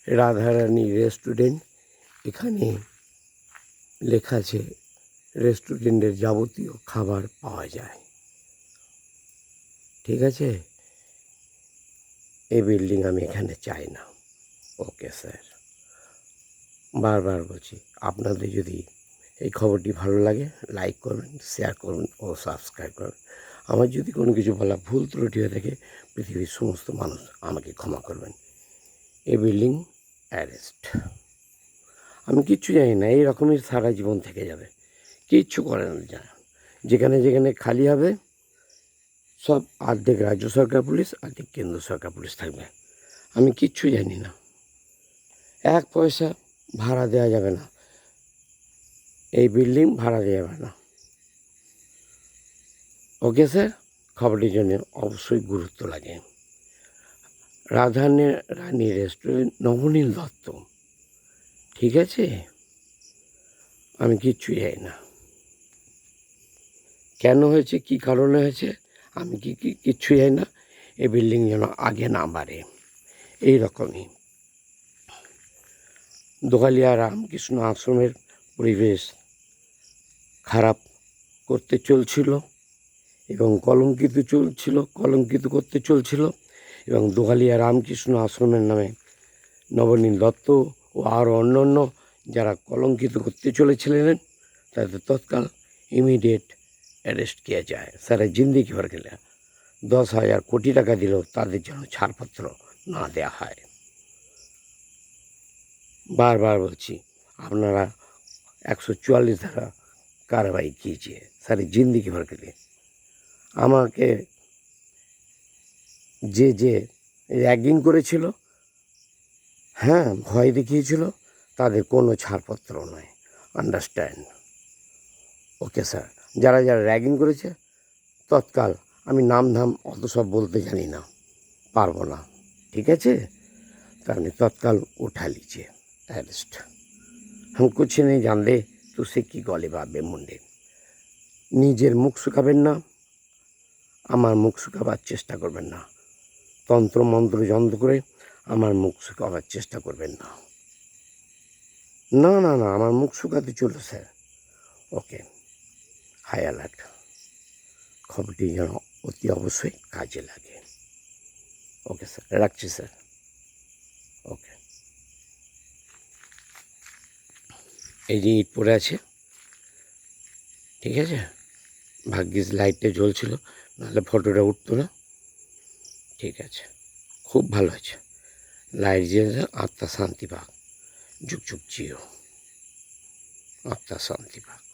Radharani restaurant. এখানে লেখা আছে রেস্টুরেন্টের যাবতীয় খাবার পাওয়া যায়। ঠিক আছে, এই বিল্ডিং আমি এখানে চাই না। ওকে স্যার, বারবার বলছি, আপনাদের যদি এই খবরটি ভালো লাগে লাইক করবেন, শেয়ার করবেন ও সাবস্ক্রাইব করবেন। আমার যদি কোনো কিছু বলা ভুল ত্রুটি হয়ে থাকে পৃথিবীর সমস্ত মানুষ আমাকে ক্ষমা করবেন। এই বিল্ডিং অ্যারেস্ট। আমি কিচ্ছু জানি না, এই রকমই সারা জীবন থেকে যাবে, কিচ্ছু করেন যায়। যেখানে যেখানে খালি হবে সব অর্ধেক রাজ্য সরকার পুলিশ, অর্ধেক কেন্দ্র সরকার পুলিশ থাকবে। আমি কিচ্ছু জানি না, 1 পয়সা ভাড়া দেওয়া যাবে না, এই বিল্ডিং ভাড়া দেওয়া যাবে না। ওকে স্যার, খবরটির জন্য অবশ্যই গুরুত্ব লাগে। রানী রেস্টুরেন্ট, নবনীল দত্ত। ঠিক আছে, আমি কিচ্ছু জানি না কেন হয়েছে, কি কারণে হয়েছে, আমি কিচ্ছু জানি না। এই বিল্ডিং যেন আগে না বাড়ে, এই রকমই। দোহালিয়া রামকৃষ্ণ আশ্রমের পরিবেশ খারাপ করতে চলছিল এবং কলঙ্কিত করতে চলছিল এবং দোহালিয়া রামকৃষ্ণ আশ্রমের নামে নবনীল দত্ত ও আরও অন্য যারা কলঙ্কিত করতে চলেছিলেন তাদের তৎকাল ইমিডিয়েট অ্যারেস্ট किया যায়। সারা জিন্দিগি ভর গেলে 10,000 কোটি টাকা দিলেও তাদের যেন ছাড়পত্র না দেওয়া হয়। বারবার বলছি, আপনারা 144 ধারা कार्रवाई कीजिए। सारी जिंदगी भर के लिए আমাকে যে র্যাগিং করেছিল, হ্যাঁ ভয় দেখিয়েছিল, তাদের কোনো ছাড়পত্র নয়। আন্ডারস্ট্যান্ড? ওকে স্যার, যারা র্যাগিং করেছে তৎকাল, আমি নাম ধাম অত সব বলতে জানি না, পারবো না। ঠিক আছে, तो आपने तत्काल उठा लीजिए अरेस्ट। हम कुछ नहीं जानते तो से की गले भाबे मुंडे। নিজের মুখ শুকাবেন না, আমার মুখ শুকাবার চেষ্টা করবেন না, তন্ত্র মন্ত্র যন্ত্র করে আমার মুখ শুকাবার চেষ্টা করবেন না। না না না, আমার মুখ শুকাতে চলো স্যার। ওকে, হাই অ্যালার্ট। খবরটি যেন অতি অবশ্যই কাজে লাগে। ওকে স্যার, রাখছি স্যার। ওকে, এই যে ইট পড়ে আছে, ঠিক আছে, ভাগ্যিস লাইটটা জ্বলছিল, নাহলে ফটোটা উঠতো না। ঠিক আছে, খুব ভালো হয়েছে, লাইট জ্বলেছে, আত্মা শান্তি পাক, যুগ যুগ জিও, আত্মা শান্তি পাক।